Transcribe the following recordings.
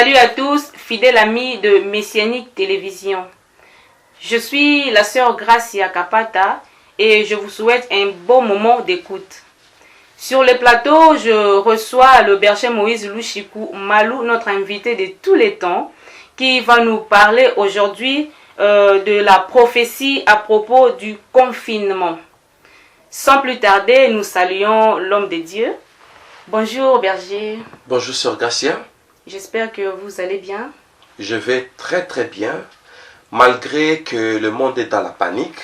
Salut à tous, fidèles amis de Messianique Télévision. Je suis la sœur Gracia Kapata et je vous souhaite un bon moment d'écoute. Sur le plateau, je reçois le berger Moïse Louchikou Malou, notre invité de tous les temps, qui va nous parler aujourd'hui de la prophétie à propos du confinement. Sans plus tarder, nous saluons l'homme de Dieu. Bonjour berger. Bonjour sœur Gracia. J'espère que vous allez bien. Je vais très très bien, malgré que le monde est dans la panique.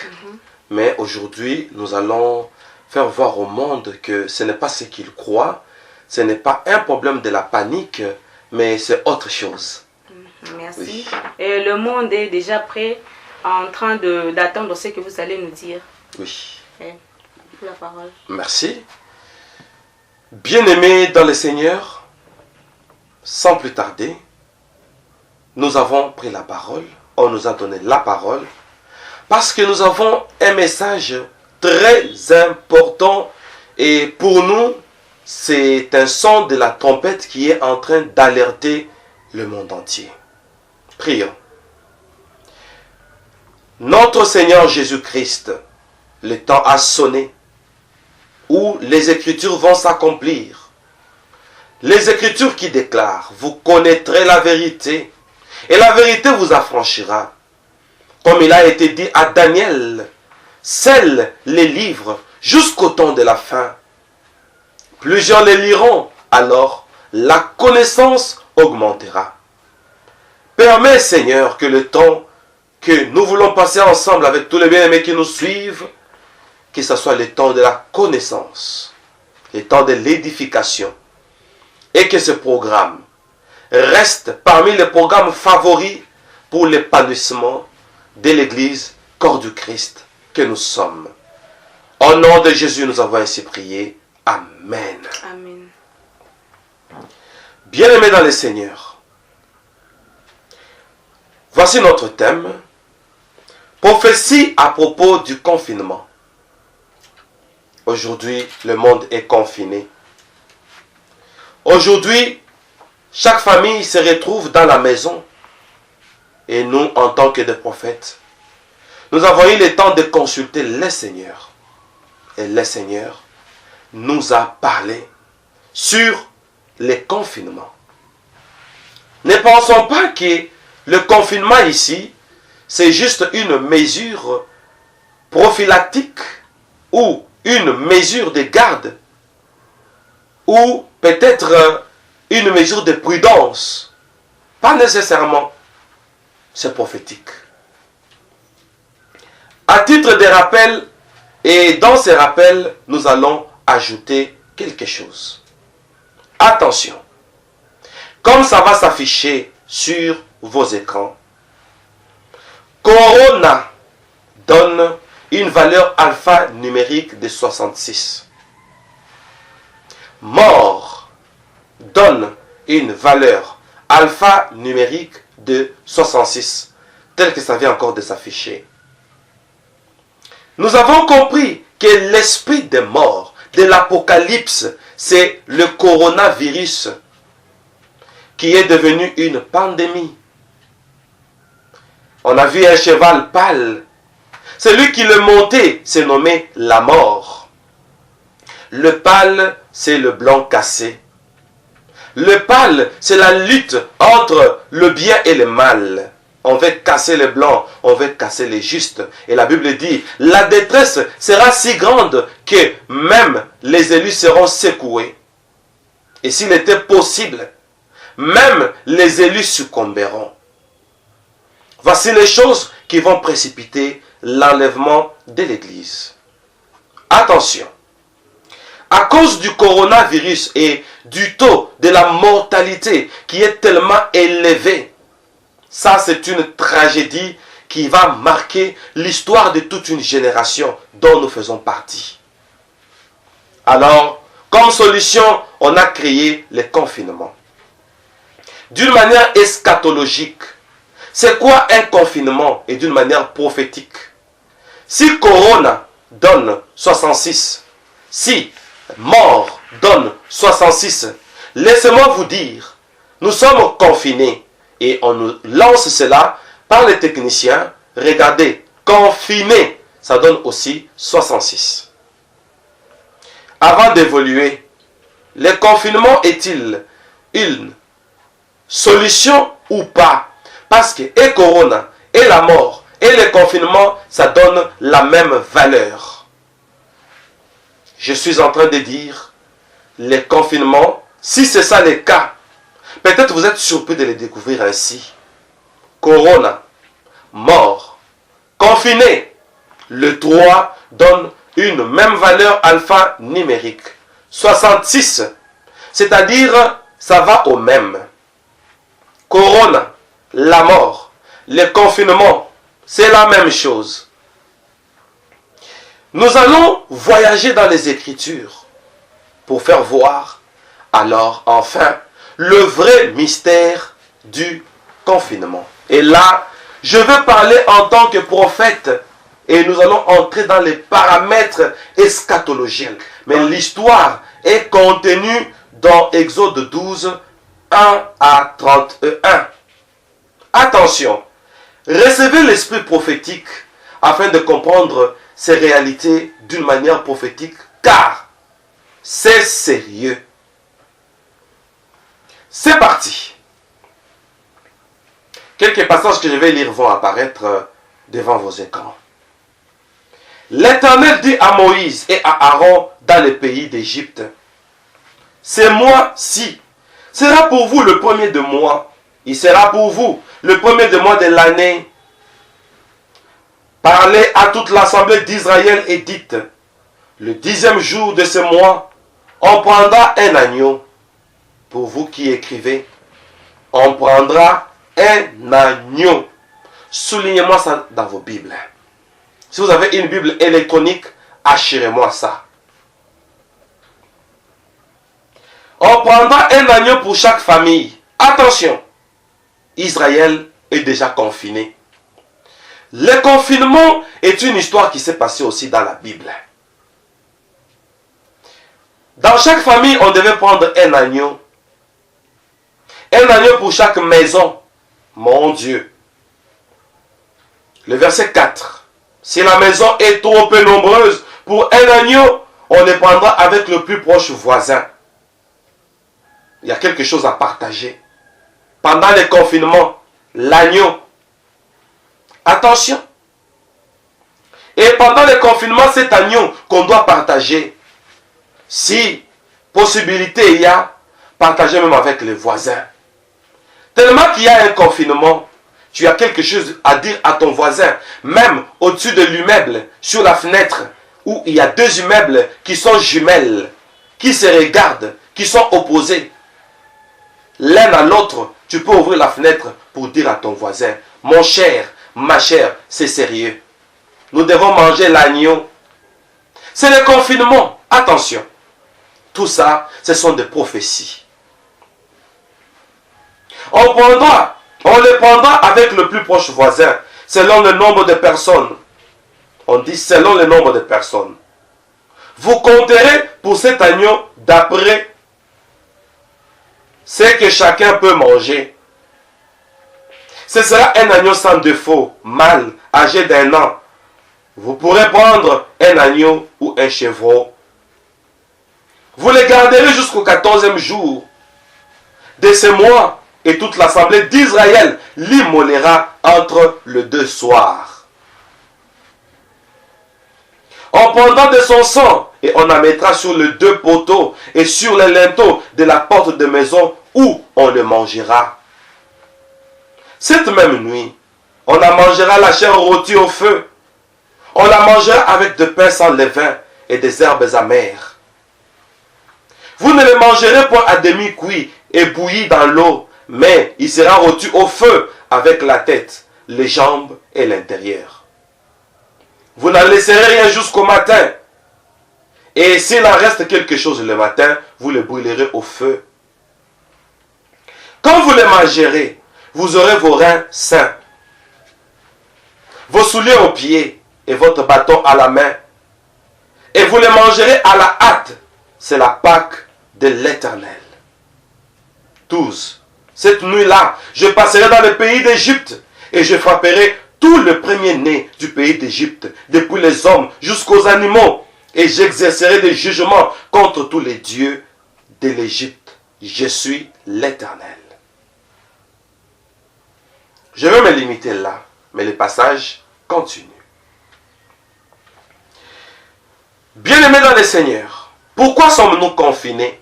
Mais aujourd'hui, nous allons faire voir au monde que ce n'est pas ce qu'il croit, ce n'est pas un problème de la panique, mais c'est autre chose. Merci. Oui. Et le monde est déjà prêt, en train d'attendre ce que vous allez nous dire. Oui. La parole. Merci. Bien-aimés dans le Seigneur, sans plus tarder, nous avons pris la parole, on nous a donné la parole, parce que nous avons un message très important et pour nous, c'est un son de la trompette qui est en train d'alerter le monde entier. Prions. Notre Seigneur Jésus-Christ, le temps a sonné où les Écritures vont s'accomplir. Les Écritures qui déclarent, vous connaîtrez la vérité et la vérité vous affranchira. Comme il a été dit à Daniel, scelle les livres jusqu'au temps de la fin. Plusieurs les liront, alors la connaissance augmentera. Permets, Seigneur, que le temps que nous voulons passer ensemble avec tous les bien-aimés qui nous suivent, que ce soit le temps de la connaissance, le temps de l'édification, et que ce programme reste parmi les programmes favoris pour l'épanouissement de l'Église, corps du Christ que nous sommes. Au nom de Jésus, nous avons ainsi prié. Amen. Amen. Bien-aimés dans le Seigneur, voici notre thème. Prophétie à propos du confinement. Aujourd'hui, le monde est confiné. Aujourd'hui, chaque famille se retrouve dans la maison. Et nous, en tant que des prophètes, nous avons eu le temps de consulter le Seigneur. Et le Seigneur nous a parlé sur les confinements. Ne pensons pas que le confinement ici, c'est juste une mesure prophylactique ou une mesure de garde ou peut-être une mesure de prudence. Pas nécessairement. C'est prophétique. À titre de rappel, et dans ces rappels, nous allons ajouter quelque chose. Attention. Comme ça va s'afficher sur vos écrans, Corona donne une valeur alphanumérique de 66. Mort donne une valeur alphanumérique de 66, tel que ça vient encore de s'afficher. Nous avons compris que l'esprit des morts de l'Apocalypse, c'est le coronavirus qui est devenu une pandémie. On a vu un cheval pâle. Celui qui le montait s'est nommé la mort. Le pâle, c'est le blanc cassé. Le pâle, c'est la lutte entre le bien et le mal. On veut casser les blancs, on veut casser les justes. Et la Bible dit, la détresse sera si grande que même les élus seront secoués. Et s'il était possible, même les élus succomberont. Voici les choses qui vont précipiter l'enlèvement de l'Église. Attention. À cause du coronavirus et du taux de la mortalité qui est tellement élevé, ça c'est une tragédie qui va marquer l'histoire de toute une génération dont nous faisons partie. Alors, comme solution, on a créé le confinement. D'une manière eschatologique, c'est quoi un confinement et d'une manière prophétique? Si Corona donne 66, si mort donne 66, laissez-moi vous dire Nous sommes confinés et on nous lance cela par les techniciens. Regardez, confiné, ça donne aussi 66. Avant d'évoluer, le confinement est-il une solution ou pas? Parce que et Corona, et la mort, et le confinement, ça donne la même valeur. Je suis en train de dire, les confinements, si c'est ça le cas, peut-être vous êtes surpris de les découvrir ainsi. Corona, mort, confiné, le 3 donne une même valeur alphanumérique. 66, c'est-à-dire ça va au même. Corona, la mort, le confinement, c'est la même chose. Nous allons voyager dans les Écritures pour faire voir alors enfin le vrai mystère du confinement. Et là, je veux parler en tant que prophète et nous allons entrer dans les paramètres eschatologiques. Mais l'histoire est contenue dans Exode 12, 1 à 31. Attention, recevez l'esprit prophétique afin de comprendre ces réalités d'une manière prophétique, car c'est sérieux. C'est parti. Quelques passages que je vais lire vont apparaître devant vos écrans. L'Éternel dit à Moïse et à Aaron dans le pays d'Égypte, ce mois-ci sera pour vous le premier de mois. Il sera pour vous le premier de mois de l'année. Parlez à toute l'assemblée d'Israël et dites, le 10e jour de ce mois, on prendra un agneau. Pour vous qui écrivez, on prendra un agneau. Soulignez-moi ça dans vos Bibles. Si vous avez une Bible électronique, assurez-moi ça. On prendra un agneau pour chaque famille. Attention, Israël est déjà confiné. Le confinement est une histoire qui s'est passée aussi dans la Bible. Dans chaque famille, on devait prendre un agneau. Un agneau pour chaque maison. Mon Dieu. Le verset 4. Si la maison est trop peu nombreuse pour un agneau, on le prendra avec le plus proche voisin. Il y a quelque chose à partager. Pendant le confinement, l'agneau. Attention. Et pendant le confinement, cet agneau qu'on doit partager. Si possibilité il y a, partagez même avec les voisins. Tellement qu'il y a un confinement, tu as quelque chose à dire à ton voisin, même au-dessus de l'immeuble, sur la fenêtre, où il y a deux immeubles qui sont jumelles, qui se regardent, qui sont opposés. L'un à l'autre, tu peux ouvrir la fenêtre pour dire à ton voisin, mon cher, ma chère, c'est sérieux. Nous devons manger l'agneau. C'est le confinement. Attention. Tout ça, ce sont des prophéties. On les prendra avec le plus proche voisin, selon le nombre de personnes. On dit selon le nombre de personnes. Vous compterez pour cet agneau d'après ce que chacun peut manger. Ce sera un agneau sans défaut, mâle, âgé d'1 an. Vous pourrez prendre un agneau ou un chevreau. Vous les garderez jusqu'au 14e jour de ce mois et toute l'assemblée d'Israël l'immolera entre les 2 soirs. On prendra de son sang et on en mettra sur les 2 poteaux et sur les linteaux de la porte de maison où on le mangera. Cette même nuit, on en mangera la chair rôtie au feu. On la mangera avec de pain sans levain et des herbes amères. Vous ne le mangerez point à demi cuit et bouilli dans l'eau, mais il sera rôti au feu avec la tête, les jambes et l'intérieur. Vous n'en laisserez rien jusqu'au matin. Et s'il en reste quelque chose le matin, vous le brûlerez au feu. Quand vous le mangerez, vous aurez vos reins sains, vos souliers aux pieds et votre bâton à la main. Et vous le mangerez à la hâte. C'est la Pâque de l'Éternel. 12. cette nuit-là, je passerai dans le pays d'Égypte et je frapperai tout le premier-né du pays d'Égypte, depuis les hommes jusqu'aux animaux, et j'exercerai des jugements contre tous les dieux de l'Égypte. Je suis l'Éternel. Je vais me limiter là, mais le passage continue. Bien-aimés dans le Seigneur, pourquoi sommes-nous confinés?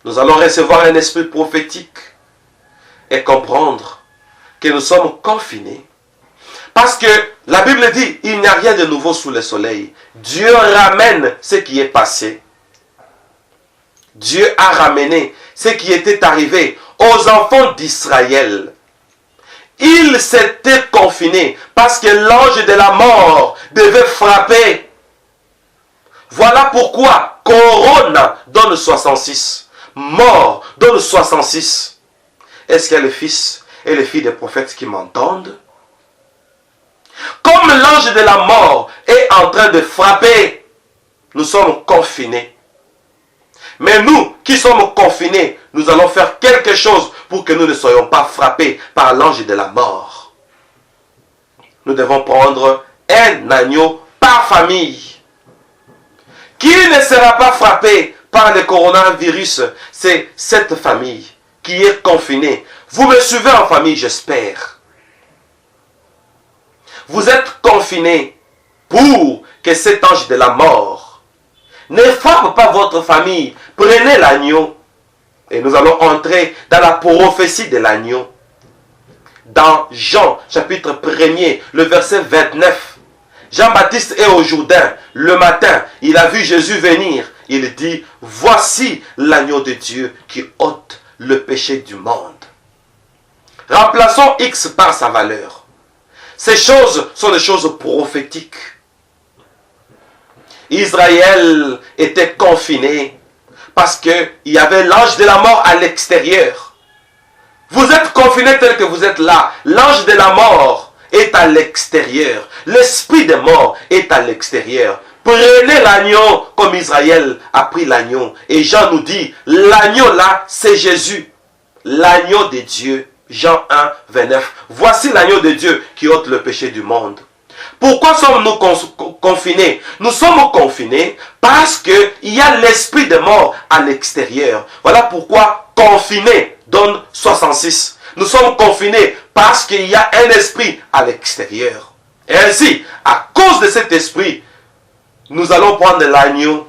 Nous allons recevoir un esprit prophétique et comprendre que nous sommes confinés. Parce que la Bible dit, il n'y a rien de nouveau sous le soleil. Dieu ramène ce qui est passé. Dieu a ramené ce qui était arrivé aux enfants d'Israël. Ils s'étaient confinés parce que l'ange de la mort devait frapper. Voilà pourquoi Corona donne 66. Mort donne 66. Est-ce qu'il y a les fils et les filles des prophètes qui m'entendent? Comme l'ange de la mort est en train de frapper, nous sommes confinés. Mais nous qui sommes confinés, nous allons faire quelque chose pour que nous ne soyons pas frappés par l'ange de la mort. Nous devons prendre un agneau par famille. Qui ne sera pas frappé par le coronavirus? C'est cette famille qui est confinée. Vous me suivez en famille, j'espère. Vous êtes confinés pour que cet ange de la mort ne frappe pas votre famille. Prenez l'agneau et nous allons entrer dans la prophétie de l'agneau. Dans Jean chapitre 1er, le verset 29. Jean-Baptiste est au Jourdain. Le matin, il a vu Jésus venir. Il dit, voici l'agneau de Dieu qui ôte le péché du monde. Remplaçons X par sa valeur. Ces choses sont des choses prophétiques. Israël était confiné parce qu'il y avait l'ange de la mort à l'extérieur. Vous êtes confinés tel que vous êtes là. L'ange de la mort est à l'extérieur. L'esprit de mort est à l'extérieur. Prenez l'agneau comme Israël a pris l'agneau. Et Jean nous dit, l'agneau là, c'est Jésus. L'agneau de Dieu. Jean 1, 29. Voici l'agneau de Dieu qui ôte le péché du monde. Pourquoi sommes-nous confinés? Nous sommes confinés parce qu'il y a l'esprit de mort à l'extérieur. Voilà pourquoi confiné donne 66. Nous sommes confinés parce qu'il y a un esprit à l'extérieur. Et ainsi, à cause de cet esprit, nous allons prendre l'agneau.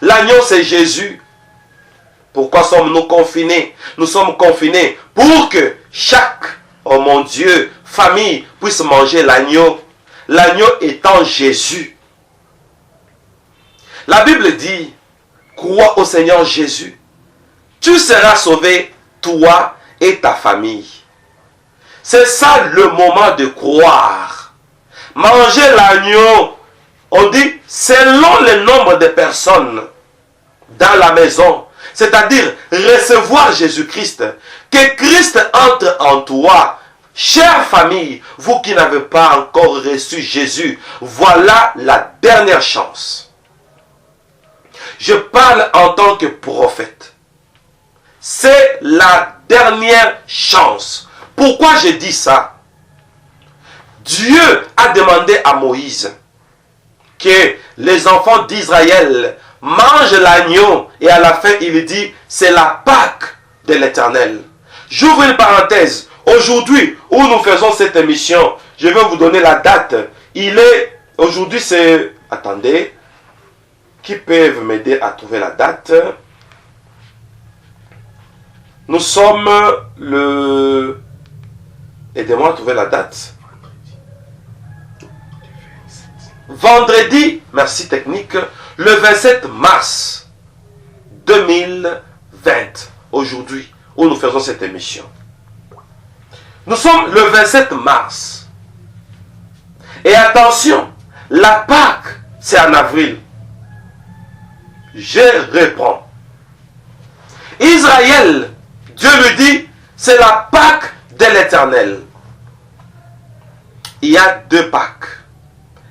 L'agneau, c'est Jésus. Pourquoi sommes-nous confinés? Nous sommes confinés pour que chaque, oh mon Dieu, famille puisse manger l'agneau. L'agneau étant Jésus. La Bible dit, crois au Seigneur Jésus. Tu seras sauvé, toi et ta famille. C'est ça le moment de croire. Manger l'agneau, on dit, selon le nombre de personnes dans la maison. C'est-à-dire recevoir Jésus-Christ. Que Christ entre en toi. Chère famille, vous qui n'avez pas encore reçu Jésus, voilà la dernière chance. Je parle en tant que prophète. C'est la dernière chance. Pourquoi je dis ça? Dieu a demandé à Moïse que les enfants d'Israël mangent l'agneau et à la fin il dit c'est la Pâque de l'Éternel. J'ouvre une parenthèse. Aujourd'hui où nous faisons cette émission, je vais vous donner la date. Aujourd'hui c'est, attendez, qui peuvent m'aider à trouver la date? Nous sommes le... Aidez-moi à trouver la date. Vendredi, merci technique, le 27 mars 2020. Aujourd'hui, où nous faisons cette émission. Nous sommes le 27 mars. Et attention, la Pâque, c'est en avril. Je reprends. Israël, Dieu lui dit, c'est la Pâque de l'Éternel. Il y a deux Pâques.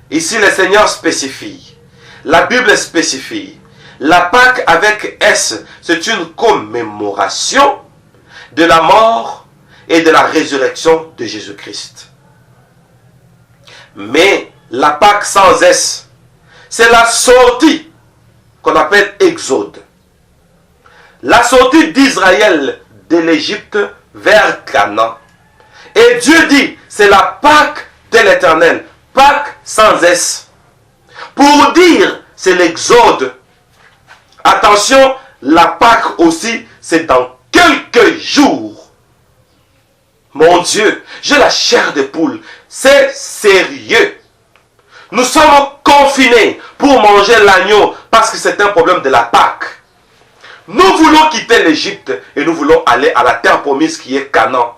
Ici, le Seigneur spécifie. La Bible spécifie. La Pâque avec S, c'est une commémoration. de la mort et de la résurrection de Jésus-Christ. Mais la Pâque sans S, c'est la sortie qu'on appelle Exode. La sortie d'Israël de l'Égypte vers Canaan. Et Dieu dit, c'est la Pâque de l'Éternel. Pâque sans S. Pour dire, c'est l'Exode. Attention, la Pâque aussi, c'est dans quelques jours. Mon Dieu, j'ai la chair de poule. C'est sérieux. Nous sommes confinés pour manger l'agneau parce que c'est un problème de la Pâque. Nous voulons quitter l'Égypte et nous voulons aller à la terre promise qui est Canaan.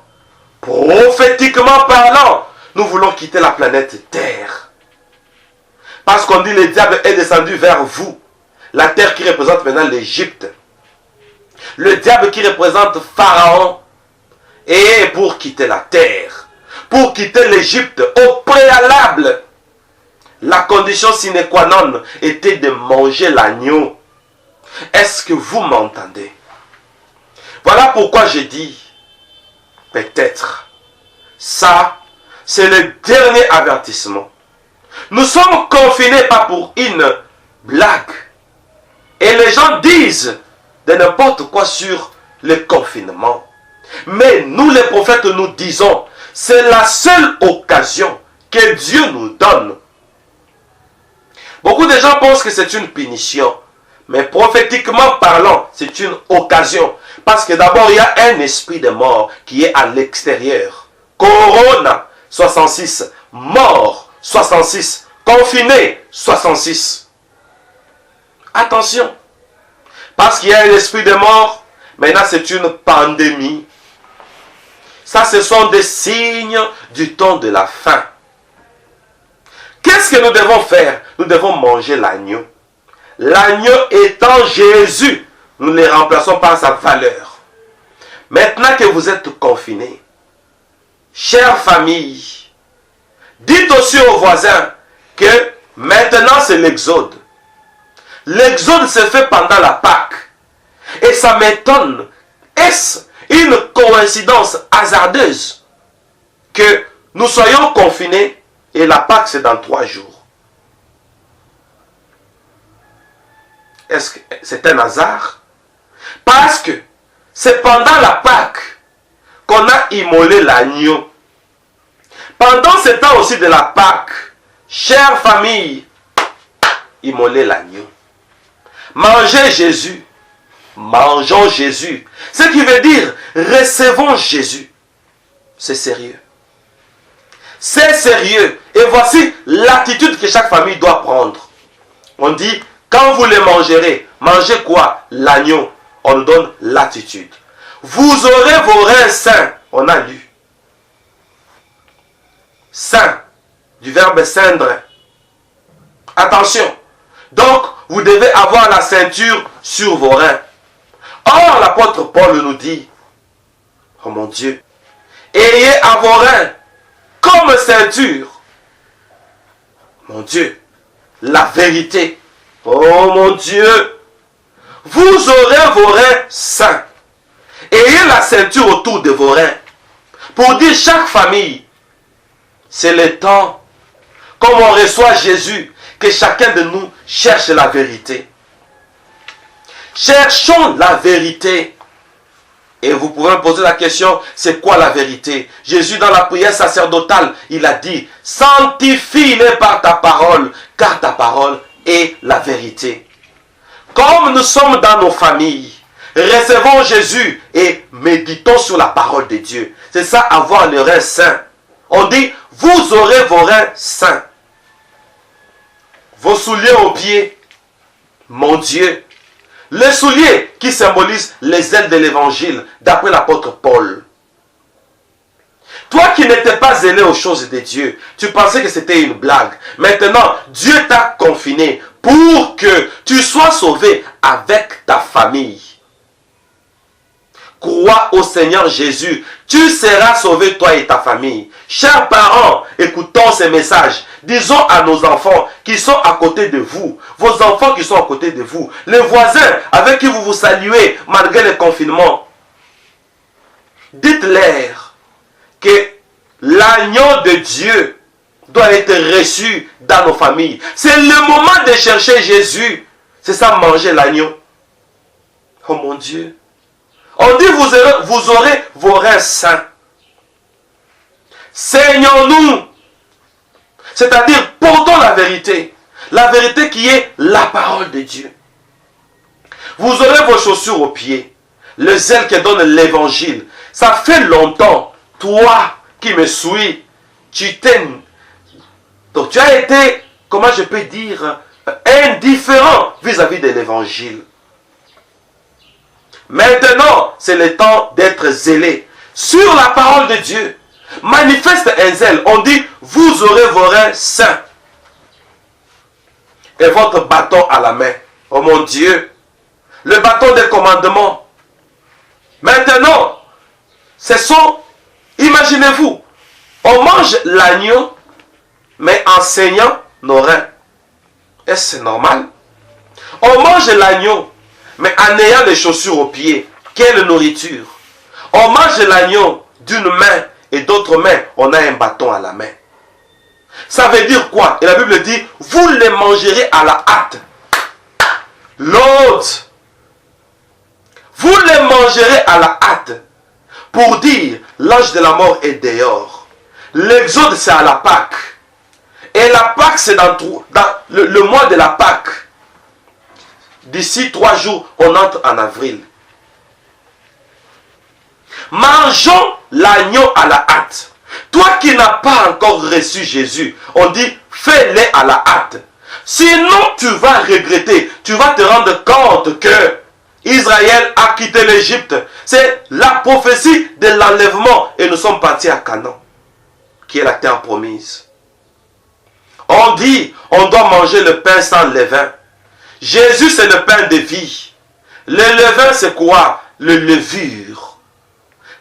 Prophétiquement parlant, nous voulons quitter la planète Terre. Parce qu'on dit le diable est descendu vers vous. La terre qui représente maintenant l'Égypte. Le diable qui représente Pharaon. Et pour quitter la terre, pour quitter l'Égypte au préalable, la condition sine qua non était de manger l'agneau. Est-ce que vous m'entendez? Voilà pourquoi je dis, peut-être, ça, c'est le dernier avertissement. Nous sommes confinés pas pour une blague. Et les gens disent de n'importe quoi sur le confinement. Mais nous les prophètes nous disons, c'est la seule occasion que Dieu nous donne. Beaucoup de gens pensent que c'est une punition. Mais prophétiquement parlant, c'est une occasion. Parce que d'abord, il y a un esprit de mort qui est à l'extérieur. Corona, 66. Mort, 66. Confiné, 66. Attention. Parce qu'il y a un esprit de mort, maintenant c'est une pandémie. Ça, ce sont des signes du temps de la fin. Qu'est-ce que nous devons faire? Nous devons manger l'agneau. L'agneau étant Jésus, nous les remplaçons par sa valeur. Maintenant que vous êtes confinés, chère famille, dites aussi aux voisins que maintenant c'est l'Exode. L'Exode se fait pendant la Pâque. Et ça m'étonne. Est-ce une coïncidence hasardeuse que nous soyons confinés et la Pâque c'est dans 3 jours? Est-ce que c'est un hasard? Parce que c'est pendant la Pâque qu'on a immolé l'agneau. Pendant ce temps aussi de la Pâque, chère famille, immolez l'agneau. Mangez Jésus. Mangeons Jésus. Ce qui veut dire, recevons Jésus. C'est sérieux. C'est sérieux. Et voici l'attitude que chaque famille doit prendre. On dit, quand vous les mangerez, mangez quoi? L'agneau. On nous donne l'attitude. Vous aurez vos reins sains. On a lu. Saint, du verbe ceindre. Attention. Donc, vous devez avoir la ceinture sur vos reins. Or, l'apôtre Paul nous dit, oh mon Dieu, ayez à vos reins comme ceinture, mon Dieu, la vérité. Oh mon Dieu, vous aurez vos reins saints. Ayez la ceinture autour de vos reins. Pour dire chaque famille, c'est le temps, comme on reçoit Jésus, que chacun de nous cherche la vérité. Cherchons la vérité. Et vous pouvez me poser la question, c'est quoi la vérité? Jésus dans la prière sacerdotale, il a dit, sanctifie-les par ta parole, car ta parole est la vérité. Comme nous sommes dans nos familles, recevons Jésus et méditons sur la parole de Dieu. C'est ça, avoir le rein saint. On dit, vous aurez vos reins saints. Vos souliers aux pieds, mon Dieu. Les souliers qui symbolisent les ailes de l'évangile, d'après l'apôtre Paul. Toi qui n'étais pas zélé aux choses de Dieu, tu pensais que c'était une blague. Maintenant, Dieu t'a confiné pour que tu sois sauvé avec ta famille. Crois au Seigneur Jésus, tu seras sauvé toi et ta famille. Chers parents, écoutons ces messages. Disons à nos enfants qui sont à côté de vous, vos enfants qui sont à côté de vous, les voisins avec qui vous vous saluez malgré le confinement. dites-leur que l'agneau de Dieu doit être reçu dans nos familles. C'est le moment de chercher Jésus. C'est ça, manger l'agneau. Oh mon Dieu. On dit vous aurez vos reins sains. Saignons-nous. C'est-à-dire, portons la vérité. La vérité qui est la parole de Dieu. Vous aurez vos chaussures aux pieds. Le zèle qui donne l'évangile. Ça fait longtemps, toi qui me suis, tu t'aimes. Donc tu as été, comment je peux dire, indifférent vis-à-vis de l'évangile. Maintenant, c'est le temps d'être zélé sur la parole de Dieu. Manifeste un zèle. On dit, vous aurez vos reins sains. Et votre bâton à la main. Oh mon Dieu. Le bâton des commandements. Maintenant, ce sont, imaginez-vous, on mange l'agneau, mais en saignant nos reins. Est-ce normal? On mange l'agneau, mais en ayant les chaussures aux pieds. Quelle nourriture? On mange l'agneau d'une main et d'autre main, on a un bâton à la main. Ça veut dire quoi? Et la Bible dit, vous les mangerez à la hâte. L'autre, vous les mangerez à la hâte. Pour dire, l'ange de la mort est dehors. L'exode, c'est à la Pâque. Et la Pâque, c'est dans le mois de la Pâque. D'ici 3 jours, on entre en avril. Mangeons l'agneau à la hâte. Toi qui n'as pas encore reçu Jésus, on dit, fais-le à la hâte. Sinon, tu vas regretter. Tu vas te rendre compte que Israël a quitté l'Égypte. C'est la prophétie de l'enlèvement. Et nous sommes partis à Canaan, qui est la terre promise. On dit, on doit manger le pain sans levain. Jésus, c'est le pain de vie. Le levain, c'est quoi? Le levure.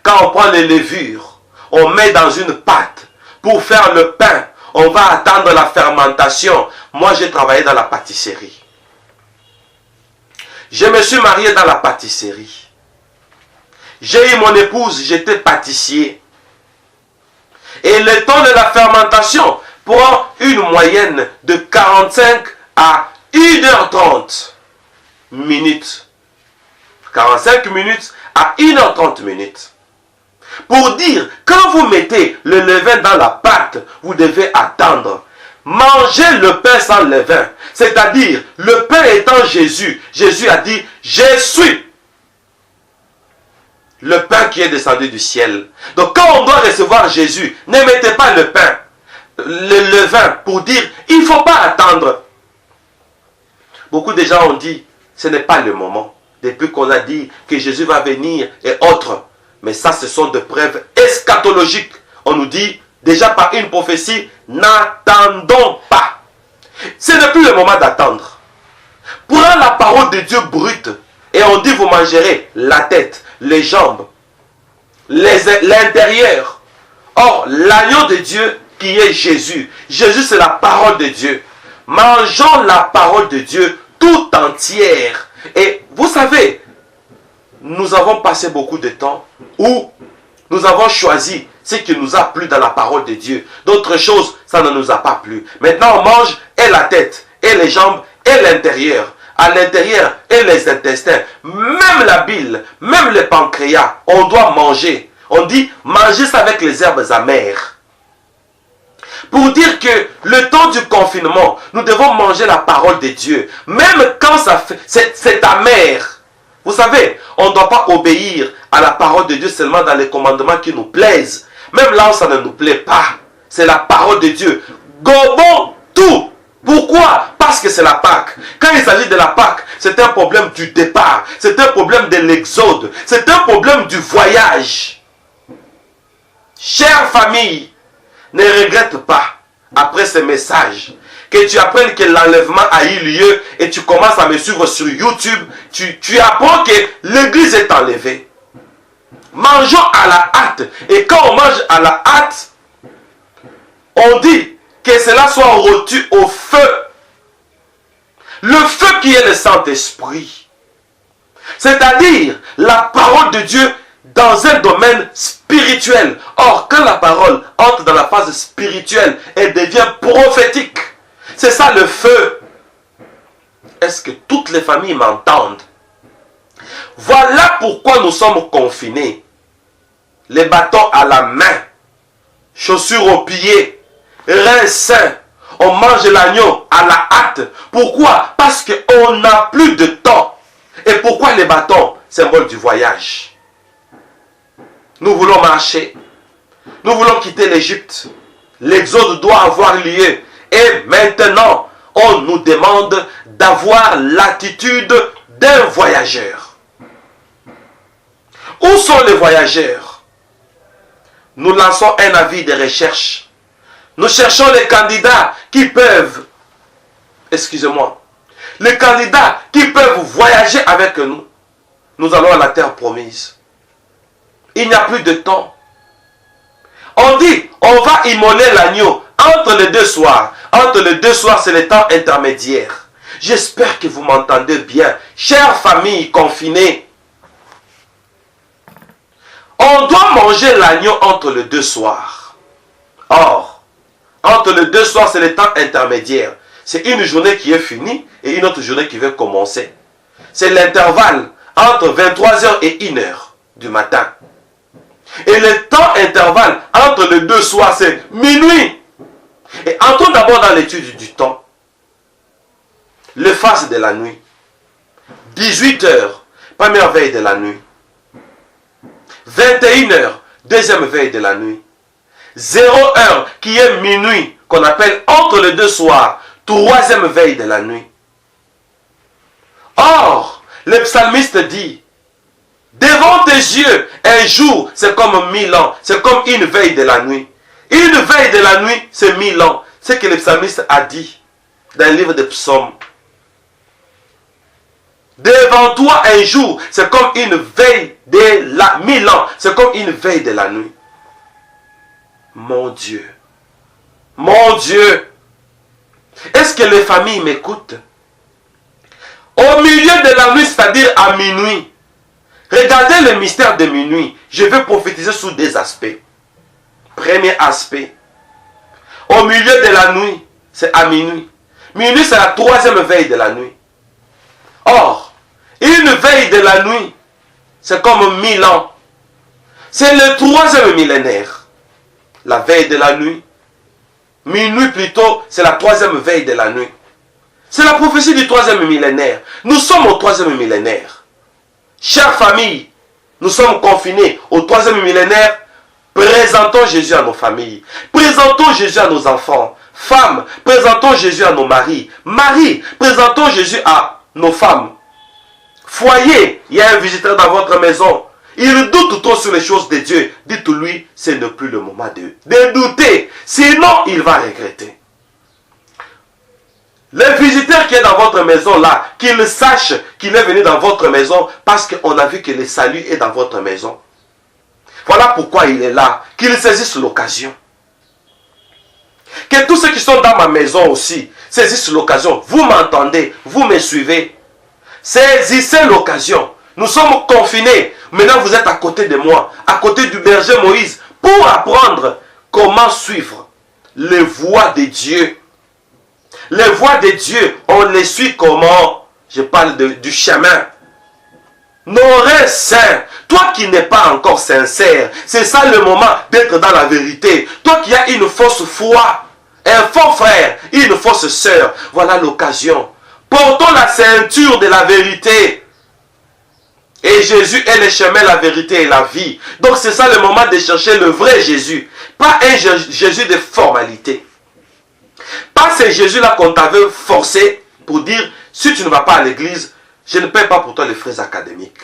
Quand on prend les levures, on met dans une pâte pour faire le pain. On va attendre la fermentation. Moi, j'ai travaillé dans la pâtisserie. Je me suis marié dans la pâtisserie. J'ai eu mon épouse, j'étais pâtissier. Et le temps de la fermentation prend une moyenne de 45 à 1h30 minutes. 45 minutes à 1h30 minutes. Pour dire, quand vous mettez le levain dans la pâte, vous devez attendre. Mangez le pain sans levain. C'est-à-dire, le pain étant Jésus. Jésus a dit, je suis le pain qui est descendu du ciel. Donc quand on doit recevoir Jésus, ne mettez pas le pain, le levain, pour dire, il ne faut pas attendre. Beaucoup de gens ont dit, ce n'est pas le moment. Depuis qu'on a dit que Jésus va venir et autres. Mais ça, ce sont des preuves eschatologiques. On nous dit, déjà par une prophétie, n'attendons pas. Ce n'est plus le moment d'attendre. Prends la parole de Dieu brute. Et on dit, vous mangerez la tête, les jambes, l'intérieur. Or, l'agneau de Dieu qui est Jésus. Jésus, c'est la parole de Dieu. Mangeons la parole de Dieu tout entière. Et vous savez, nous avons passé beaucoup de temps où nous avons choisi ce qui nous a plu dans la parole de Dieu. D'autres choses, ça ne nous a pas plu. Maintenant, on mange et la tête, et les jambes, et l'intérieur. À l'intérieur, et les intestins. Même la bile, même le pancréas, on doit manger. On dit, mangez ça avec les herbes amères. Pour dire que le temps du confinement, nous devons manger la parole de Dieu. Même quand c'est amer. Vous savez, on ne doit pas obéir à la parole de Dieu seulement dans les commandements qui nous plaisent. Même là où ça ne nous plaît pas. C'est la parole de Dieu. Gobons tout. Pourquoi? Parce que c'est la Pâque. Quand il s'agit de la Pâque, c'est un problème du départ. C'est un problème de l'exode. C'est un problème du voyage. Chère famille, ne regrette pas, après ce message, que tu apprennes que l'enlèvement a eu lieu et tu commences à me suivre sur YouTube. Tu apprends que l'église est enlevée. Mangeons à la hâte. Et quand on mange à la hâte, on dit que cela soit rôti au feu. Le feu qui est le Saint-Esprit. C'est-à-dire la parole de Dieu dans un domaine spirituel. Or, quand la parole entre dans la phase spirituelle, elle devient prophétique. C'est ça le feu. Est-ce que toutes les familles m'entendent? Voilà pourquoi nous sommes confinés. Les bâtons à la main, chaussures aux pieds, reins sains. On mange l'agneau à la hâte. Pourquoi? Parce qu'on n'a plus de temps. Et pourquoi les bâtons? Symbole du voyage. Nous voulons marcher. Nous voulons quitter l'Égypte. L'exode doit avoir lieu. Et maintenant, on nous demande d'avoir l'attitude d'un voyageur. Où sont les voyageurs? Nous lançons un avis de recherche. Nous cherchons les candidats qui peuvent, les candidats qui peuvent voyager avec nous. Nous allons à la terre promise. Il n'y a plus de temps. On dit, on va immoler l'agneau entre les deux soirs. Entre les deux soirs, c'est le temps intermédiaire. J'espère que vous m'entendez bien. Chère famille confinée, on doit manger l'agneau entre les deux soirs. Or, entre les deux soirs, c'est le temps intermédiaire. C'est une journée qui est finie et une autre journée qui va commencer. C'est l'intervalle entre 23h et 1h du matin. Et le temps intervalle entre les deux soirs, c'est minuit. Et entrons d'abord dans l'étude du temps. Le phase de la nuit. 18h, première veille de la nuit. 21h, deuxième veille de la nuit. 0h, qui est minuit, qu'on appelle entre les deux soirs, troisième veille de la nuit. Or, le psalmiste dit, devant tes yeux, un jour, c'est comme 1000 ans, c'est comme une veille de la nuit. Une veille de la nuit, c'est 1000 ans. C'est ce que le psalmiste a dit dans le livre des psaumes. Devant toi, un jour, c'est comme une veille de la 1000 ans, c'est comme une veille de la nuit. Mon Dieu, mon Dieu, est-ce que les familles m'écoutent? Au milieu de la nuit, c'est-à-dire à minuit, regardez le mystère de minuit. Je vais prophétiser sous des aspects. Premier aspect, au milieu de la nuit, c'est à minuit. Minuit, c'est la troisième veille de la nuit. Or, une veille de la nuit, c'est comme 1000 ans. C'est le troisième millénaire. La veille de la nuit, minuit plutôt, c'est la troisième veille de la nuit. C'est la prophétie du troisième millénaire. Nous sommes au troisième millénaire. Chère famille, nous sommes confinés au troisième millénaire. Présentons Jésus à nos familles. Présentons Jésus à nos enfants. Femmes, présentons Jésus à nos maris. Maris, présentons Jésus à nos femmes. Foyer, il y a un visiteur dans votre maison. Il doute trop sur les choses de Dieu. Dites-lui, ce n'est plus le moment de douter. Sinon, il va regretter. Le visiteur qui est dans votre maison là, qu'il sache qu'il est venu dans votre maison parce qu'on a vu que le salut est dans votre maison. Voilà pourquoi il est là. Qu'il saisisse l'occasion. Que tous ceux qui sont dans ma maison aussi saisissent l'occasion. Vous m'entendez, vous me suivez. Saisissez l'occasion. Nous sommes confinés. Maintenant vous êtes à côté de moi, à côté du berger Moïse, pour apprendre comment suivre les voies de Dieu. Les voies de Dieu, on les suit comment? Je parle du chemin. Nos reins saints, toi qui n'es pas encore sincère, c'est ça le moment d'être dans la vérité. Toi qui as une fausse foi, un faux frère, une fausse sœur, voilà l'occasion. Portons la ceinture de la vérité. Et Jésus est le chemin, la vérité et la vie. Donc c'est ça le moment de chercher le vrai Jésus. Pas un Jésus de formalité. Pas ce Jésus-là qu'on t'avait forcé pour dire, si tu ne vas pas à l'église, je ne paie pas pour toi les frais académiques.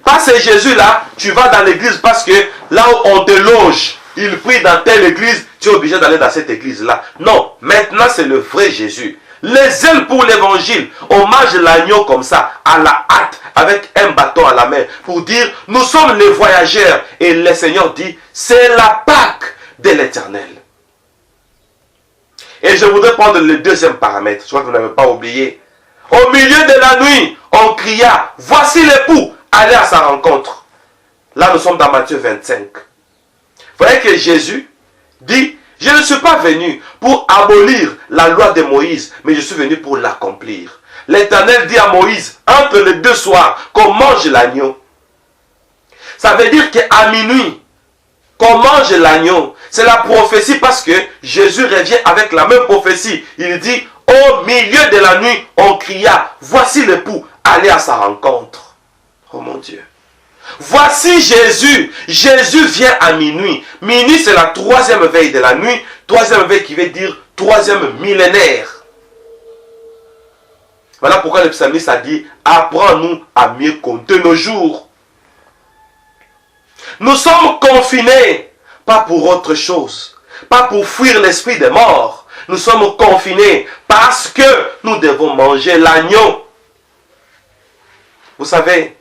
Pas ce Jésus-là, tu vas dans l'église parce que là où on te loge, il prie dans telle église, tu es obligé d'aller dans cette église-là. Non, maintenant c'est le vrai Jésus. Les ailes pour l'évangile, on mange l'agneau comme ça, à la hâte, avec un bâton à la main, pour dire, nous sommes les voyageurs. Et le Seigneur dit, c'est la Pâque de l'Éternel. Et je voudrais prendre le deuxième paramètre, je crois que vous n'avez pas oublié. Au milieu de la nuit, on cria, voici l'époux, allez à sa rencontre. Là, nous sommes dans Matthieu 25. Vous voyez que Jésus dit, je ne suis pas venu pour abolir la loi de Moïse, mais je suis venu pour l'accomplir. L'Éternel dit à Moïse, entre les deux soirs, qu'on mange l'agneau. Ça veut dire qu'à minuit, qu'on mange l'agneau. C'est la prophétie parce que Jésus revient avec la même prophétie. Il dit, au milieu de la nuit, on cria, voici l'époux, allez à sa rencontre. Oh mon Dieu. Voici Jésus. Jésus vient à minuit. Minuit, c'est la troisième veille de la nuit. Troisième veille qui veut dire troisième millénaire. Voilà pourquoi le psalmiste a dit, apprends-nous à mieux compter nos jours. Nous sommes confinés, pas pour autre chose, pas pour fuir l'esprit des morts. Nous sommes confinés parce que nous devons manger l'agneau. Vous savez,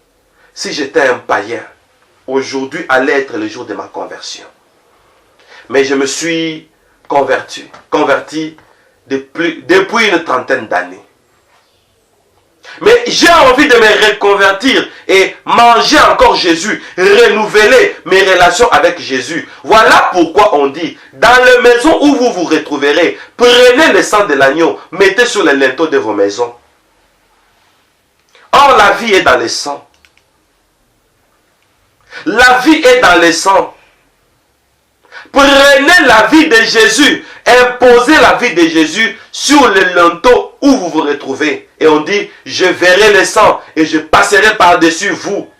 si j'étais un païen, aujourd'hui allait être le jour de ma conversion. Mais je me suis converti depuis une trentaine d'années. Mais j'ai envie de me reconvertir et manger encore Jésus, renouveler mes relations avec Jésus. Voilà pourquoi on dit, dans les maisons où vous vous retrouverez, prenez le sang de l'agneau, mettez sur les linteaux de vos maisons. Or, la vie est dans le sang. La vie est dans le sang. Prenez la vie de Jésus, imposez la vie de Jésus sur le linteau où vous vous retrouvez. Et on dit, je verrai le sang et je passerai par-dessus vous.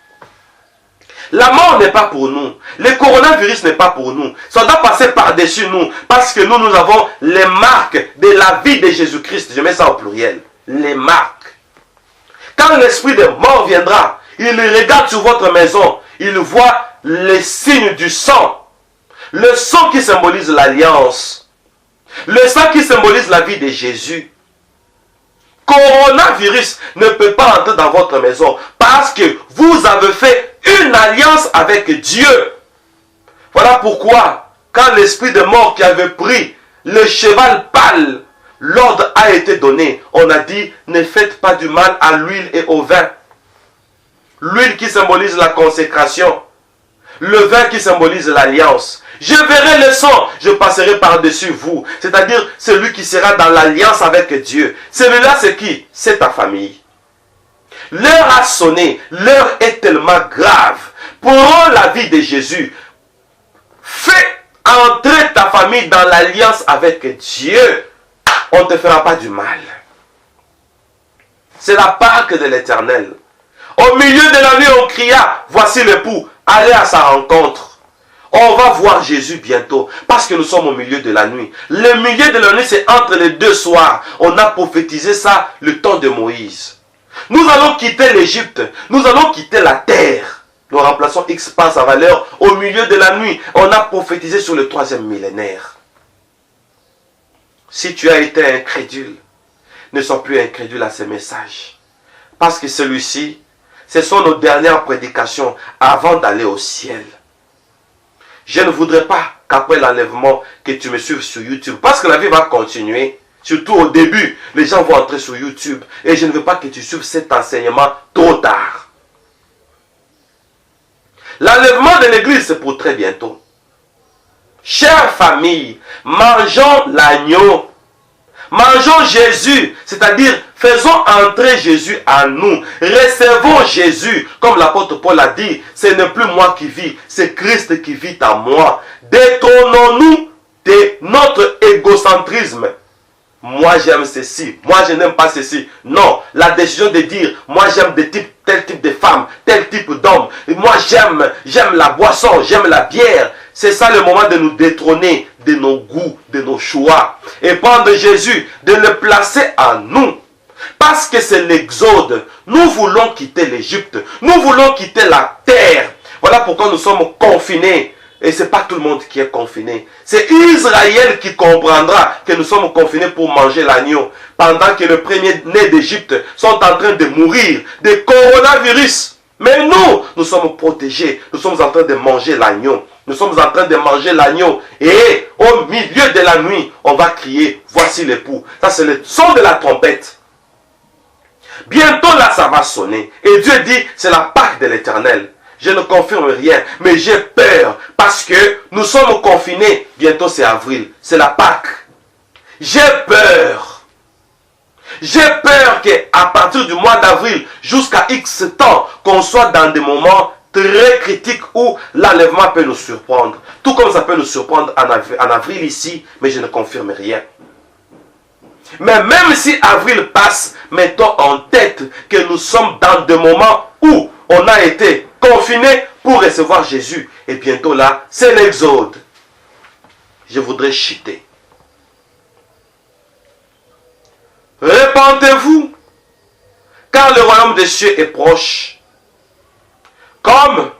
La mort n'est pas pour nous. Le coronavirus n'est pas pour nous. Ça doit passer par-dessus nous. Parce que nous avons les marques de la vie de Jésus-Christ. Je mets ça au pluriel. Les marques. Quand l'esprit de mort viendra, il regarde sur votre maison. Il voit les signes du sang. Le sang qui symbolise l'alliance. Le sang qui symbolise la vie de Jésus. Coronavirus ne peut pas entrer dans votre maison parce que vous avez fait une alliance avec Dieu. Voilà pourquoi, quand l'esprit de mort qui avait pris le cheval pâle, l'ordre a été donné. On a dit, ne faites pas du mal à l'huile et au vin. L'huile qui symbolise la consécration. Le vin qui symbolise l'alliance. Je verrai le sang, je passerai par-dessus vous. C'est-à-dire, celui qui sera dans l'alliance avec Dieu. Celui-là, c'est qui? C'est ta famille. L'heure a sonné. L'heure est tellement grave. Prends la vie de Jésus. Fais entrer ta famille dans l'alliance avec Dieu. On ne te fera pas du mal. C'est la Pâque de l'Éternel. Au milieu de la nuit, on cria, voici l'époux, allez à sa rencontre. On va voir Jésus bientôt, parce que nous sommes au milieu de la nuit. Le milieu de la nuit, c'est entre les deux soirs. On a prophétisé ça le temps de Moïse. Nous allons quitter l'Égypte, nous allons quitter la terre. Nous remplaçons X par sa valeur au milieu de la nuit. On a prophétisé sur le troisième millénaire. Si tu as été incrédule, ne sois plus incrédule à ces messages. Parce que celui-ci, ce sont nos dernières prédications avant d'aller au ciel. Je ne voudrais pas qu'après l'enlèvement, que tu me suives sur YouTube. Parce que la vie va continuer. Surtout au début, les gens vont entrer sur YouTube. Et je ne veux pas que tu suives cet enseignement trop tard. L'enlèvement de l'église, c'est pour très bientôt. Chère famille, mangeons l'agneau. Mangeons Jésus, c'est-à-dire faisons entrer Jésus en nous. Recevons Jésus, comme l'apôtre Paul a dit, ce n'est plus moi qui vis, c'est Christ qui vit en moi. Détrônons-nous de notre égocentrisme. Moi j'aime ceci, moi je n'aime pas ceci. Non, la décision de dire, moi j'aime tel type de femme, tel type d'homme. Moi j'aime la boisson, j'aime la bière. C'est ça le moment de nous détrôner de nos goûts, de nos choix. Et prendre Jésus, de le placer en nous. Parce que c'est l'exode. Nous voulons quitter l'Égypte. Nous voulons quitter la terre. Voilà pourquoi nous sommes confinés. Et ce n'est pas tout le monde qui est confiné. C'est Israël qui comprendra que nous sommes confinés pour manger l'agneau. Pendant que les premiers-nés d'Égypte sont en train de mourir de coronavirus. Mais nous sommes protégés. Nous sommes en train de manger l'agneau. Nous sommes en train de manger l'agneau. Et au milieu de la nuit, on va crier, voici l'époux. Ça, c'est le son de la trompette. Bientôt là, ça va sonner. Et Dieu dit, c'est la Pâque de l'Éternel. Je ne confirme rien, mais j'ai peur parce que nous sommes confinés. Bientôt c'est avril, c'est la Pâque. J'ai peur. J'ai peur qu'à partir du mois d'avril jusqu'à X temps, qu'on soit dans des moments très critiques où l'enlèvement peut nous surprendre. Tout comme ça peut nous surprendre en avril ici, mais je ne confirme rien. Mais même si avril passe, mettons en tête que nous sommes dans des moments où on a été confinés pour recevoir Jésus. Et bientôt là, c'est l'exode. Je voudrais chuter. Répentez-vous, car le royaume des cieux est proche. Comme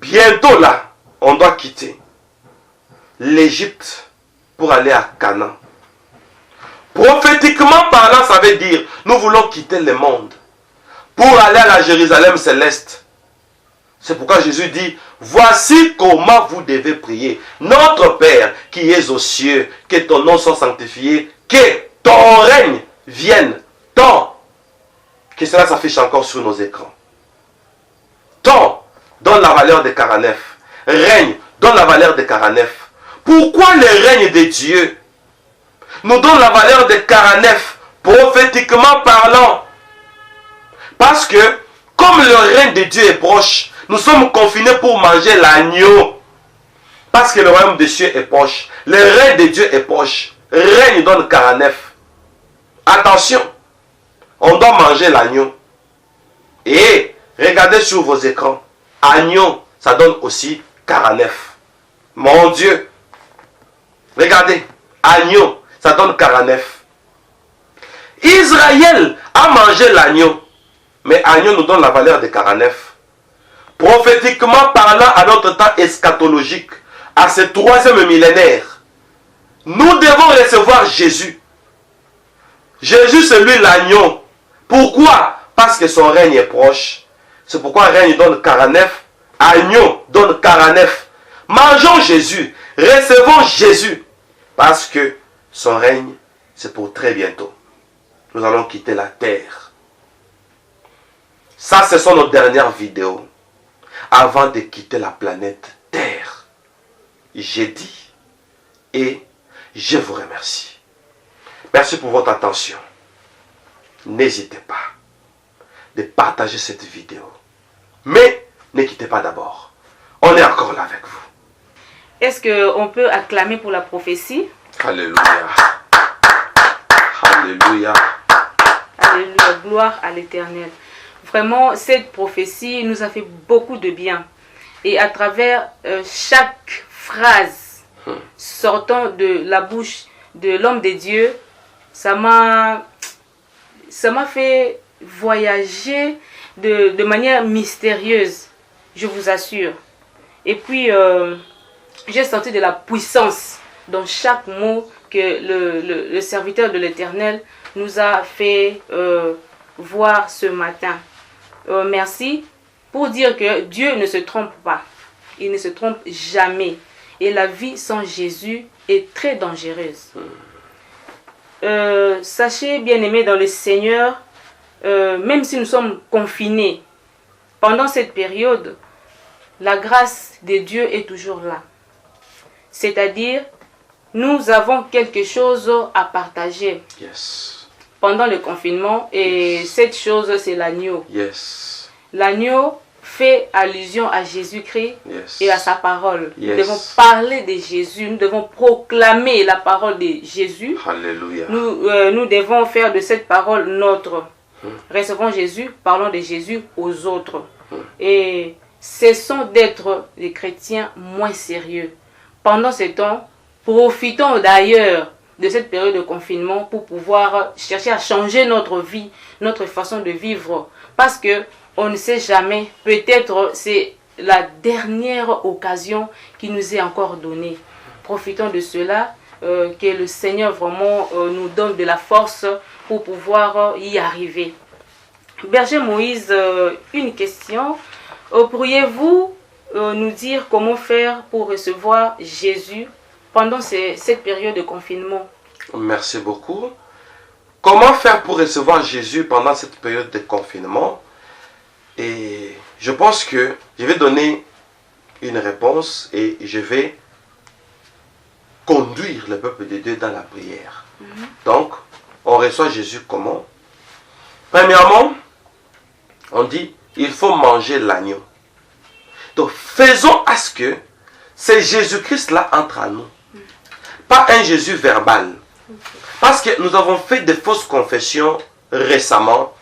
bientôt là, on doit quitter l'Égypte pour aller à Canaan. Prophétiquement parlant, ça veut dire, nous voulons quitter le monde pour aller à la Jérusalem céleste. C'est pourquoi Jésus dit, voici comment vous devez prier. Notre Père qui es aux cieux, que ton nom soit sanctifié, que ton règne vienne. Ton, que cela s'affiche encore sur nos écrans. Ton donne la valeur de 49. Règne donne la valeur de 49. Pourquoi le règne de Dieu nous donne la valeur de 49, prophétiquement parlant? Parce que, comme le règne de Dieu est proche, nous sommes confinés pour manger l'agneau. Parce que le royaume des cieux est proche. Le règne de Dieu est proche. Règne donne 49. Attention, on doit manger l'agneau. Et regardez sur vos écrans. Agneau, ça donne aussi 49. Mon Dieu. Regardez, agneau, ça donne 49. Israël a mangé l'agneau. Mais agneau nous donne la valeur de 49. Prophétiquement parlant, à notre temps eschatologique, à ce 3e millénaire, nous devons recevoir Jésus. Jésus, c'est lui l'agneau. Pourquoi? Parce que son règne est proche. C'est pourquoi règne donne 49, agneau donne 49. Mangeons Jésus, recevons Jésus, parce que son règne, c'est pour très bientôt. Nous allons quitter la terre. Ça, ce sont nos dernières vidéos avant de quitter la planète Terre. J'ai dit et je vous remercie. Merci pour votre attention. N'hésitez pas de partager cette vidéo. Mais ne quittez pas d'abord. On est encore là avec vous. Est-ce qu'on peut acclamer pour la prophétie? Alléluia. Alléluia. Alléluia. Gloire à l'Éternel. Vraiment, cette prophétie nous a fait beaucoup de bien. Et à travers chaque phrase sortant de la bouche de l'homme de Dieu, ça m'a fait voyager de manière mystérieuse, je vous assure. Et puis, j'ai senti de la puissance dans chaque mot que le serviteur de l'Éternel nous a fait voir ce matin. Merci pour dire que Dieu ne se trompe pas. Il ne se trompe jamais. Et la vie sans Jésus est très dangereuse. Sachez, bien-aimés dans le Seigneur, même si nous sommes confinés, pendant cette période, la grâce de Dieu est toujours là. C'est-à-dire, nous avons quelque chose à partager. Yes. Pendant le confinement, et cette chose, c'est l'agneau. Yes. L'agneau fait allusion à Jésus-Christ et à sa parole. Yes. Nous devons parler de Jésus, nous devons proclamer la parole de Jésus. Alléluia. Nous devons faire de cette parole notre. Recevons Jésus, parlons de Jésus aux autres. Et cessons d'être des chrétiens moins sérieux. Pendant ce temps, profitons d'ailleurs de cette période de confinement pour pouvoir chercher à changer notre vie, notre façon de vivre. Parce que on ne sait jamais, peut-être c'est la dernière occasion qui nous est encore donnée. Profitons de cela, que le Seigneur vraiment nous donne de la force pour pouvoir y arriver. Berger Moïse, une question. Pourriez-vous nous dire comment faire pour recevoir Jésus pendant cette période de confinement? Merci beaucoup. Comment faire pour recevoir Jésus pendant cette période de confinement? Et je pense que je vais donner une réponse et je vais conduire le peuple de Dieu dans la prière. Donc, on reçoit Jésus comment? Premièrement, on dit, il faut manger l'agneau. Donc, faisons à ce que c'est Jésus-Christ là entre à nous. Pas un Jésus verbal. Parce que nous avons fait des fausses confessions récemment.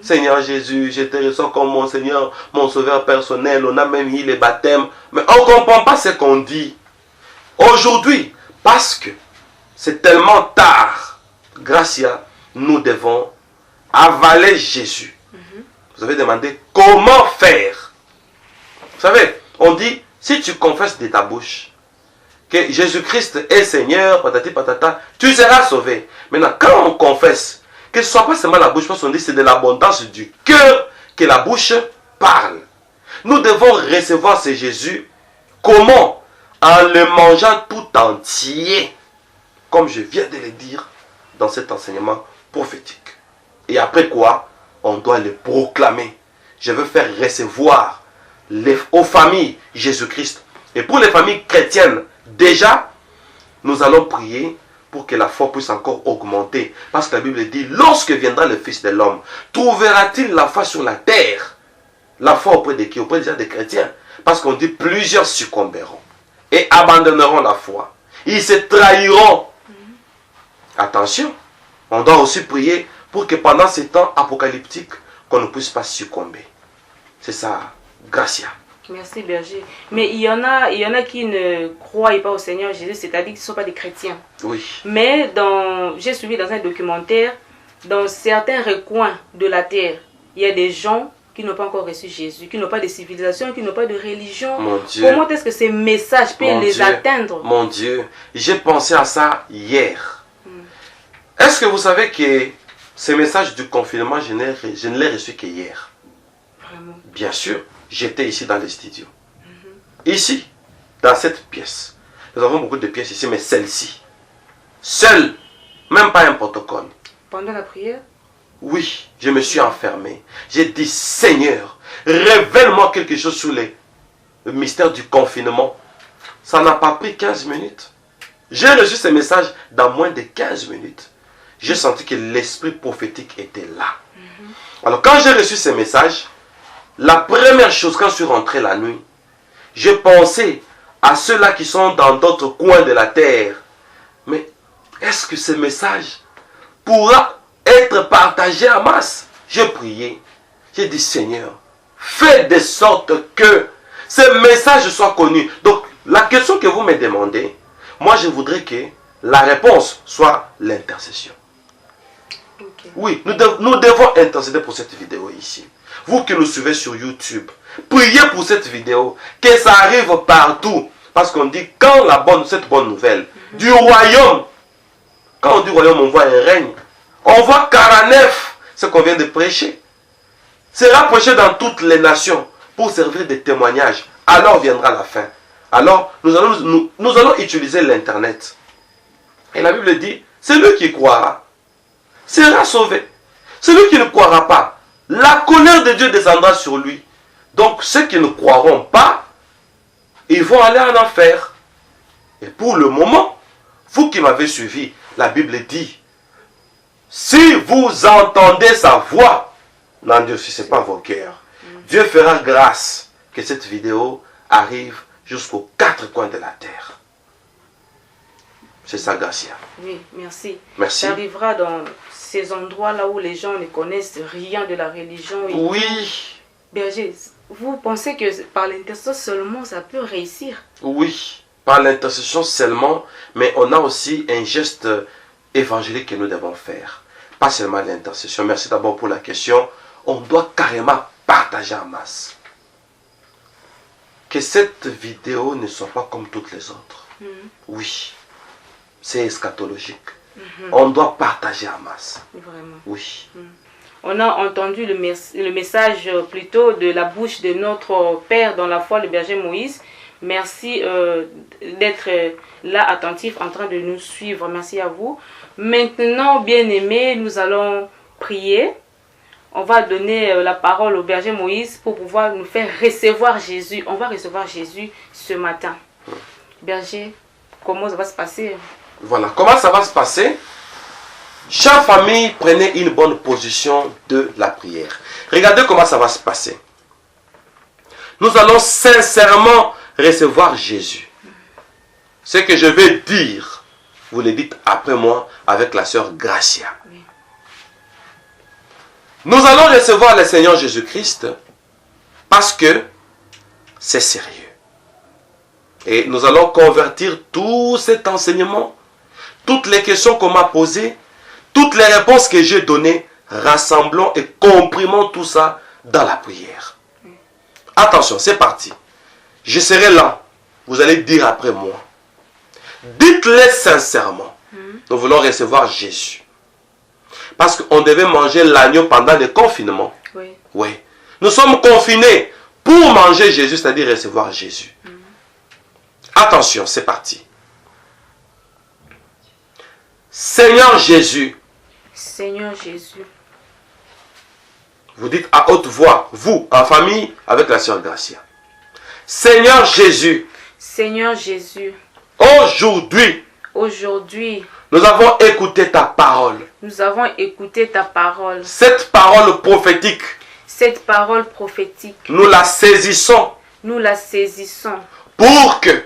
Seigneur Jésus, je te reçois comme mon Seigneur, mon sauveur personnel. On a même mis les baptêmes. Mais on ne comprend pas ce qu'on dit. Aujourd'hui, parce que c'est tellement tard, Gracia, nous devons avaler Jésus. Vous avez demandé comment faire. Vous savez, on dit, si tu confesses de ta bouche que Jésus-Christ est Seigneur, patati patata, tu seras sauvé. Maintenant, quand on confesse, que ce ne soit pas seulement la bouche, parce qu'on dit que c'est de l'abondance du cœur que la bouche parle. Nous devons recevoir ce Jésus. Comment? En le mangeant tout entier, comme je viens de le dire dans cet enseignement prophétique. Et après quoi, on doit le proclamer. Je veux faire recevoir aux familles Jésus-Christ. Et pour les familles chrétiennes, déjà, nous allons prier pour que la foi puisse encore augmenter. Parce que la Bible dit, lorsque viendra le Fils de l'homme, trouvera-t-il la foi sur la terre? La foi auprès de qui? Auprès déjà des chrétiens. Parce qu'on dit, plusieurs succomberont et abandonneront la foi. Ils se trahiront. Attention, on doit aussi prier pour que pendant ces temps apocalyptiques, qu'on ne puisse pas succomber. C'est ça, Gracia. Merci Berger. Mais il y en a qui ne croient pas au Seigneur Jésus, c'est-à-dire qu'ils ne sont pas des chrétiens. Oui. Mais j'ai suivi dans un documentaire, dans certains recoins de la terre, il y a des gens qui n'ont pas encore reçu Jésus, qui n'ont pas de civilisation, qui n'ont pas de religion. Mon Dieu. Comment est-ce que ces messages peuvent les atteindre? Mon Dieu, j'ai pensé à ça hier. Est-ce que vous savez que ces messages du confinement, je ne les reçus que hier? Vraiment? Bien sûr. J'étais ici dans les studios. Ici, dans cette pièce. Nous avons beaucoup de pièces ici, mais celle-ci. Seule. Même pas un protocole. Pendant la prière? Oui, je me suis enfermé. J'ai dit, Seigneur, révèle-moi quelque chose sur le mystère du confinement. Ça n'a pas pris 15 minutes. J'ai reçu ces messages dans moins de 15 minutes. J'ai senti que l'esprit prophétique était là. Alors quand j'ai reçu ces messages, la première chose, quand je suis rentré la nuit, j'ai pensé à ceux-là qui sont dans d'autres coins de la terre. Mais est-ce que ce message pourra être partagé en masse? J'ai prié. J'ai dit, Seigneur, fais de sorte que ce message soit connu. Donc, la question que vous me demandez, moi je voudrais que la réponse soit l'intercession. Okay. Oui, nous devons intercéder pour cette vidéo ici. Vous qui nous suivez sur YouTube, priez pour cette vidéo, que ça arrive partout. Parce qu'on dit, quand cette bonne nouvelle du royaume, quand on dit royaume, on voit un règne. On voit 49, ce qu'on vient de prêcher. Sera prêché dans toutes les nations pour servir de témoignage. Alors viendra la fin. Alors, nous allons utiliser l'Internet. Et la Bible dit, celui qui croira sera sauvé. Celui qui ne croira pas, la colère de Dieu descendra sur lui. Donc ceux qui ne croiront pas, ils vont aller en enfer. Et pour le moment, vous qui m'avez suivi, la Bible dit, si vous entendez sa voix, n'endurcissez pas vos cœurs. Dieu fera grâce que cette vidéo arrive jusqu'aux 4 coins de la terre. C'est ça, Gracia. Oui, merci. Merci. Ça arrivera dans ces endroits-là où les gens ne connaissent rien de la religion. Oui. Berger, vous pensez que par l'intercession seulement ça peut réussir? Oui, par l'intercession seulement, mais on a aussi un geste évangélique que nous devons faire. Pas seulement l'intercession. Merci d'abord pour la question. On doit carrément partager en masse. Que cette vidéo ne soit pas comme toutes les autres. Oui, c'est eschatologique. On doit partager en masse. Vraiment. Oui. On a entendu le message plutôt de la bouche de notre Père dans la foi, le berger Moïse. Merci d'être là attentif, en train de nous suivre. Merci à vous. Maintenant, bien-aimés, nous allons prier. on va donner la parole au berger Moïse pour pouvoir nous faire recevoir Jésus. On va recevoir Jésus ce matin. Berger, comment ça va se passer? Voilà, comment ça va se passer? Chaque famille prenait une bonne position de la prière. Regardez comment ça va se passer. Nous allons sincèrement recevoir Jésus. Ce que je vais dire, vous le dites après moi avec la sœur Gracia. Oui. Nous allons recevoir le Seigneur Jésus-Christ parce que c'est sérieux. Et nous allons convertir tout cet enseignement, toutes les questions qu'on m'a posées, toutes les réponses que j'ai données, rassemblons et comprimons tout ça dans la prière. Attention, c'est parti. Je serai là. Vous allez dire après moi. Dites-le sincèrement. Nous voulons recevoir Jésus. Parce qu'on devait manger l'agneau pendant le confinement. Oui. Oui. Nous sommes confinés pour manger Jésus, c'est-à-dire recevoir Jésus. Attention, c'est parti. Seigneur Jésus. Seigneur Jésus. Vous dites à haute voix, vous, en famille, avec la sœur Gracia. Seigneur Jésus. Seigneur Jésus. Aujourd'hui, Aujourd'hui, nous avons écouté ta parole. nous avons écouté ta parole. Cette parole prophétique, Cette parole prophétique, nous la saisissons nous la saisissons pour que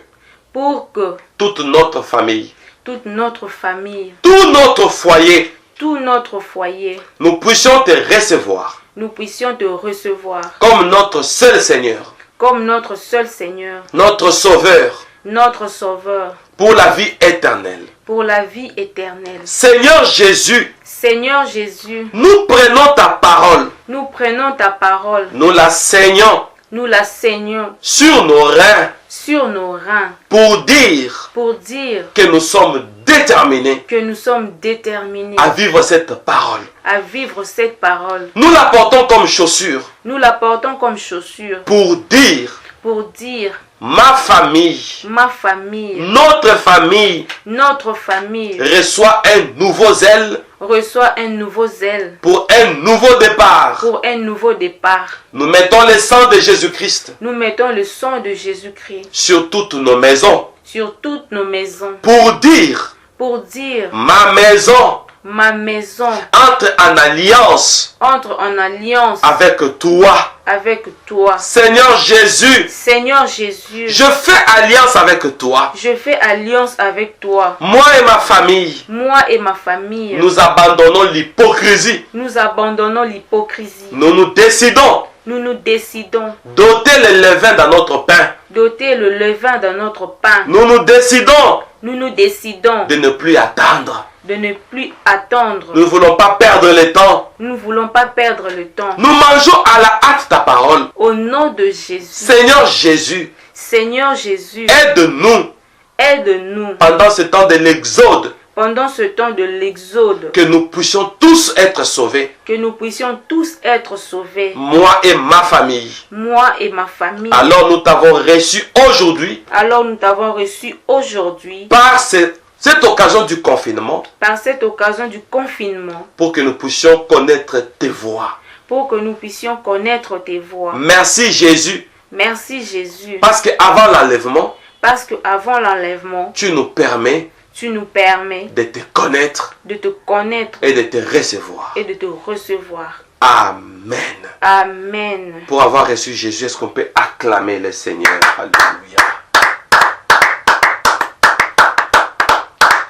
pour que toute notre famille, toute notre famille, tout notre foyer, tout notre foyer, nous puissions te recevoir nous puissions te recevoir comme notre seul Seigneur, comme notre seul Seigneur, notre Sauveur, notre Sauveur, pour la vie éternelle. pour la vie éternelle. Seigneur Jésus, Seigneur Jésus, nous prenons ta parole, nous prenons ta parole, nous la saignons nous la saignons sur nos reins sur nos reins pour dire pour dire que nous sommes déterminés que nous sommes déterminés à vivre cette parole. à vivre cette parole. Nous la portons comme chaussure Nous la portons comme chaussure pour dire pour dire ma famille, ma famille, notre famille notre famille reçoit un nouveau zèle reçoit un nouveau zèle pour un nouveau départ. pour un nouveau départ. Nous mettons le sang de Jésus-Christ Nous mettons le sang de Jésus-Christ sur toutes nos maisons sur toutes nos maisons pour dire pour dire ma maison ma maison entre en alliance entre en alliance avec toi. avec toi. Seigneur Jésus, Seigneur Jésus, je fais alliance avec toi. je fais alliance avec toi. Moi et ma famille, Moi et ma famille, nous abandonnons l'hypocrisie. nous abandonnons l'hypocrisie. Nous nous décidons Nous nous décidons d'ôter le levain dans notre pain. d'ôter le levain dans notre pain. Nous nous décidons Nous nous décidons de ne plus attendre. de ne plus attendre. Nous ne voulons pas perdre le temps. Nous ne voulons pas perdre le temps. Nous mangeons à la hâte ta parole. Au nom de Jésus, Seigneur Jésus, Seigneur Jésus, aide-nous aide-nous pendant ce temps de l'exode, pendant ce temps de l'exode, que nous puissions tous être sauvés. que nous puissions tous être sauvés, Moi et ma famille. moi et ma famille. Alors nous t'avons reçu aujourd'hui Alors nous t'avons reçu aujourd'hui par cette occasion du confinement par cette occasion du confinement pour que nous puissions connaître tes voies. pour que nous puissions connaître tes voies. Merci Jésus, Merci Jésus, parce qu'avant l'enlèvement, parce qu'avant l'enlèvement, tu nous permets tu nous permets de te connaître de te connaître et de te recevoir. et de te recevoir. Amen. Amen. Pour avoir reçu Jésus, est-ce qu'on peut acclamer le Seigneur? Alléluia.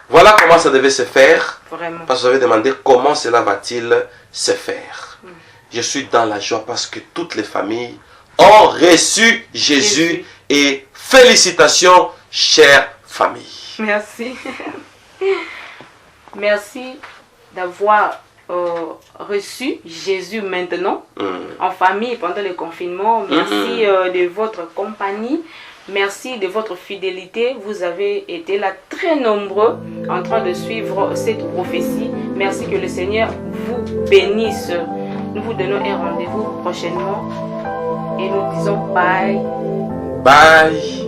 Voilà comment ça devait se faire. Vraiment. Parce que vous avez demandé comment cela va-t-il se faire. Je suis dans la joie parce que toutes les familles ont reçu Jésus. Et félicitations, chère famille. Merci. Merci d'avoir reçu Jésus maintenant en famille pendant le confinement. Merci de votre compagnie. Merci de votre fidélité. Vous avez été là très nombreux en train de suivre cette prophétie. Merci, que le Seigneur vous bénisse. Nous vous donnons un rendez-vous prochainement et nous disons bye. Bye.